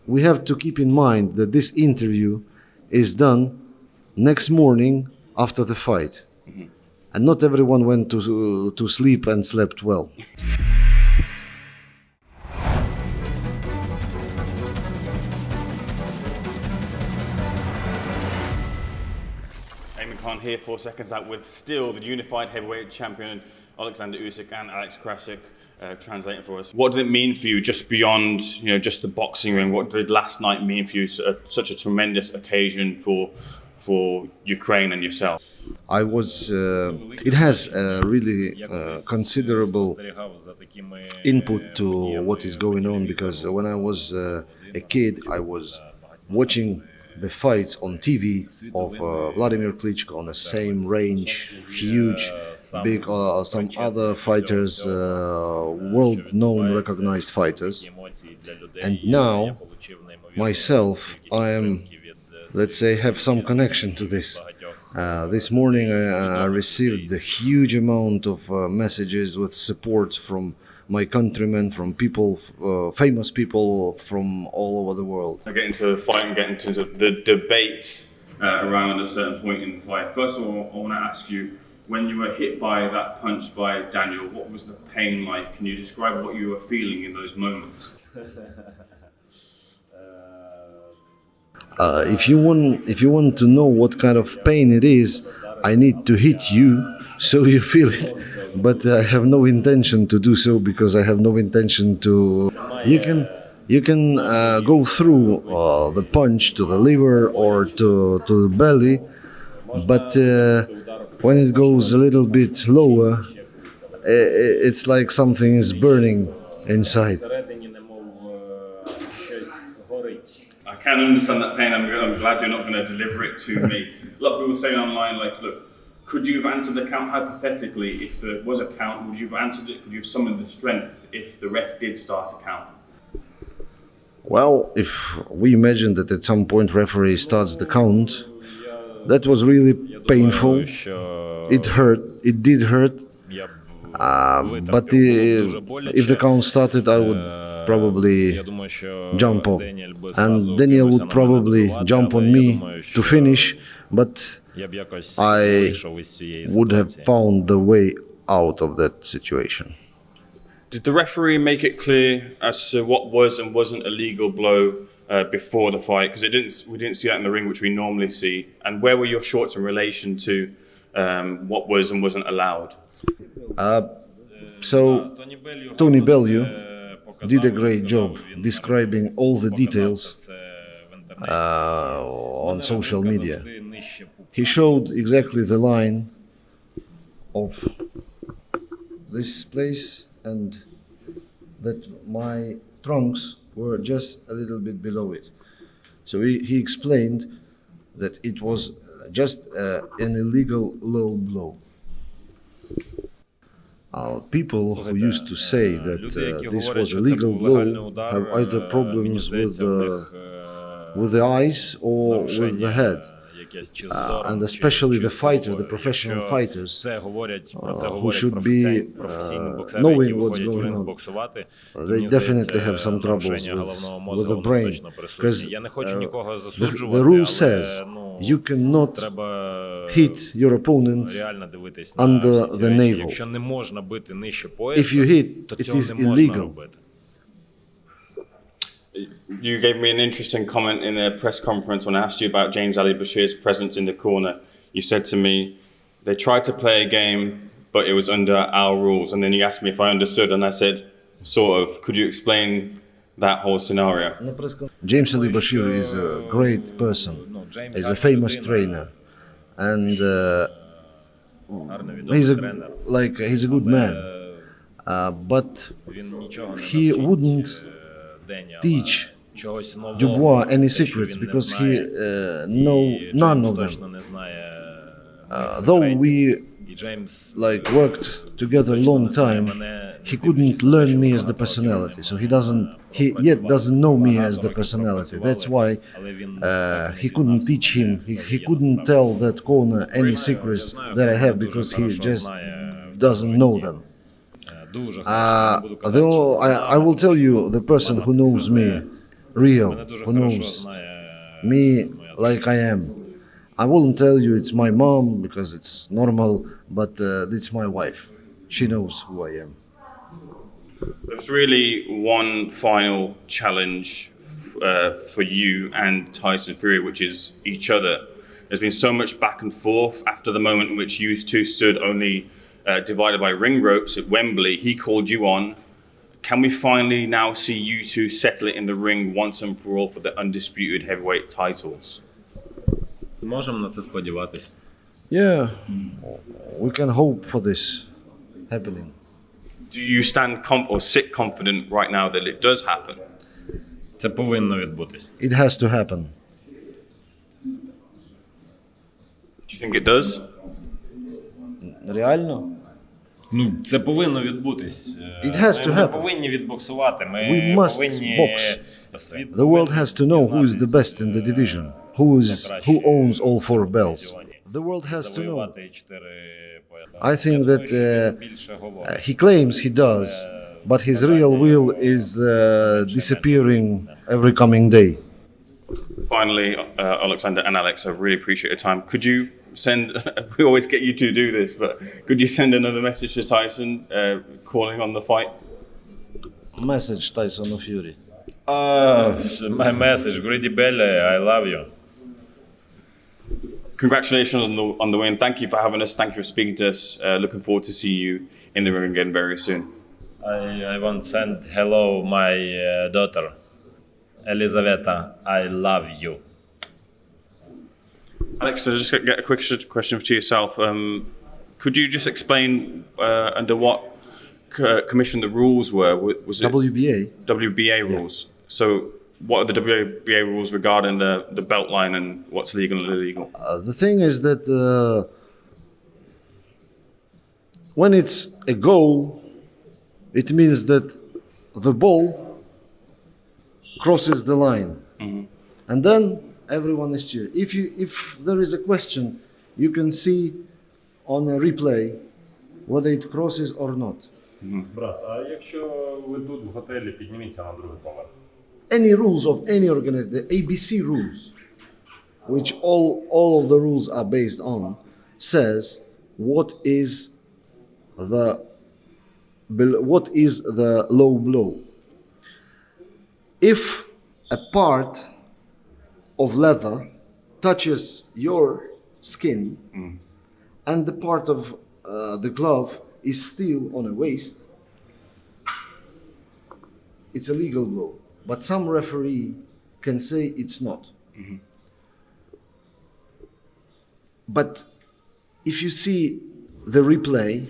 we have to keep in mind that this interview is done next morning after the fight. And not everyone went to sleep and slept well. Here for Seconds Out with still the unified heavyweight champion Oleksandr Usyk and Alex Krasik translating for us. What did it mean for you just beyond just the boxing ring? What did last night mean for you? Such a tremendous occasion for Ukraine and yourself. I was. It has really considerable input to what is going on, because when I was a kid, I was watching the fights on TV of Vladimir Klitschko on the same range, huge, big, some other fighters, world-known, recognized fighters. And now, myself, I am, let's say, have some connection to this. This morning I received a huge amount of messages with support from my countrymen, from people, famous people from all over the world. I get into the fight and get into the debate around a certain point in the fight. First of all, I want to ask you, when you were hit by that punch by Daniel, what was the pain like? Can you describe what you were feeling in those moments? If you want to know what kind of pain it is, I need to hit you so you feel it. But I have no intention to do so, because I have no intention to. You can go through the punch to the liver or to the belly, but when it goes a little bit lower, it's like something is burning inside. I can understand that pain. I'm glad you're not going to deliver it to me. A lot of people saying online, like, look, could you have answered the count hypothetically? If there was a count, would you have answered it? Could you have summoned the strength if the ref did start a count? Well, if we imagine that at some point referee starts the count, that was really painful. It hurt. It did hurt. But if the count started, I would probably jump up, and Daniel would probably jump on me to finish, but I would have found the way out of that situation. Did the referee make it clear as to what was and wasn't a legal blow before the fight? Because we didn't see that in the ring, which we normally see. And where were your thoughts in relation to what was and wasn't allowed? So Tony Bellew did a great job describing all the details on social media. He showed exactly the line of this place, and that my trunks were just a little bit below it. So he explained that it was just an illegal low blow. People who used to say that this was a legal blow have either problems with the eyes or with the head. And especially the fighter, the professional fighters, who should be knowing what's going on, they definitely have some troubles with the brain, because the rule says you cannot hit your opponent under the navel. If you hit, it is illegal. You gave me an interesting comment in a press conference when I asked you about James Ali Bashir's presence in the corner. You said to me, they tried to play a game, but it was under our rules. And then you asked me if I understood, and I said, sort of. Could you explain that whole scenario? James Ali Bashir is a great person. He's a famous trainer. And he's a good man. But he wouldn't teach Dubois any secrets, because he know none of them. Though we worked together a long time, he couldn't learn me as the personality. So he yet doesn't know me as the personality. That's why he couldn't teach him. He couldn't tell that corner any secrets that I have, because he just doesn't know them. I will tell you, the person who knows me real, Мене дуже who хорошо knows знає me моя like I am. I wouldn't tell you it's my mom because it's normal, but it's my wife. She knows who I am. There's really one final challenge for you and Tyson Fury, which is each other. There's been so much back and forth after the moment in which you two stood only divided by ring ropes at Wembley. He called you on. Can we finally now see you two settle it in the ring once and for all for the undisputed heavyweight titles? Можемо на це сподіватися. Yeah, we can hope for this happening. Do you stand or sit confident right now that it does happen? Це повинно відбутись. It has to happen. Do you think it does? Реально? Ну, це повинно відбутись. It has to Ми happen. повинні відбоксувати. Ми We must повинні box. світ The world has to know who is the best in the division, who owns all 4 belts. The world has to know. завоювати 4 пояса. I think that Більше говорить. he claims he does, but his real will is disappearing every coming day. Finally, Oleksandr and Alex, I really appreciate your time. Could you send, we always get you to do this, but could you send another message to Tyson calling on the fight? Message Tyson Fury. My message, Greedy Belly, I love you. Congratulations on the win. Thank you for having us. Thank you for speaking to us. Looking forward to see you in the ring again very soon. I want to send hello my daughter, Elizaveta. I love you. Alex, so just get a quick question to yourself. Could you just explain under what commission the rules were? Was it WBA. WBA rules? So what are the WBA rules regarding the belt line and what's legal and illegal? The thing is that when it's a goal, it means that the ball crosses the line, and then everyone is cheering. If there is a question, you can see on a replay whether it crosses or not. Брат, а якщо ви тут в готелі, підніміться на другий поверх. Any rules of any organization, the ABC rules, which all of the rules are based on, says what is the low blow. If a part of leather touches your skin and the part of the glove is still on a waist, it's a legal blow. But some referee can say it's not. But if you see the replay,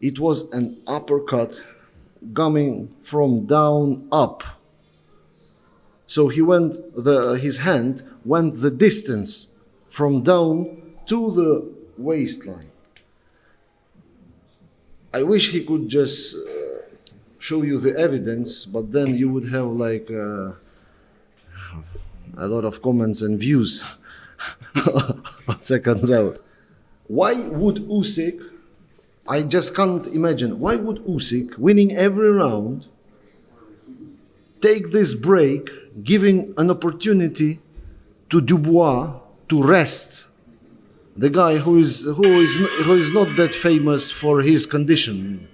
it was an uppercut coming from down up. So his hand went the distance from down to the waistline. I wish he could just show you the evidence, but then you would have like a lot of comments and views on SecondsOut. Why would Usyk, I just can't imagine, why would Usyk, winning every round, take this break, giving an opportunity to Dubois to rest, the guy who is not that famous for his condition?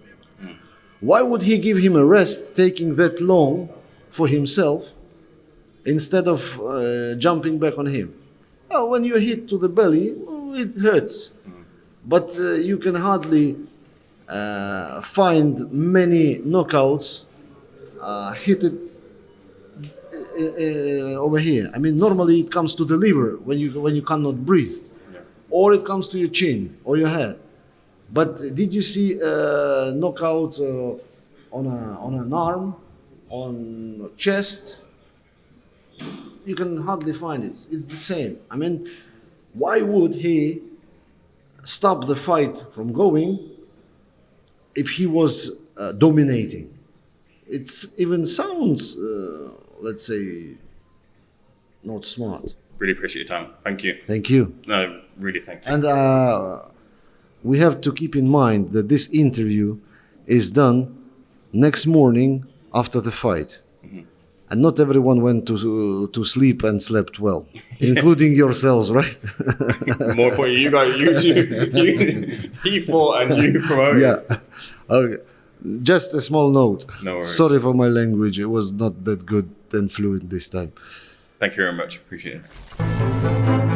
Why would he give him a rest, taking that long for himself, instead of jumping back on him? Well, when you're hit to the belly, it hurts. But you can hardly find many knockouts hit it over here. I mean, normally it comes to the liver when you cannot breathe, or it comes to your chin or your head. But did you see a knockout on an arm, on chest? You can hardly find it. It's the same. I mean, why would he stop the fight from going if he was dominating? It even sounds, let's say, not smart. Really appreciate your time. Thank you. Thank you. No, really thank you. And we have to keep in mind that this interview is done next morning after the fight. And not everyone went to sleep and slept well, including yourselves, right? More important, you guys, he fought and you promoted. Yeah. Okay. Just a small note. No worries. Sorry for my language. It was not that good and fluent this time. Thank you very much. Appreciate it.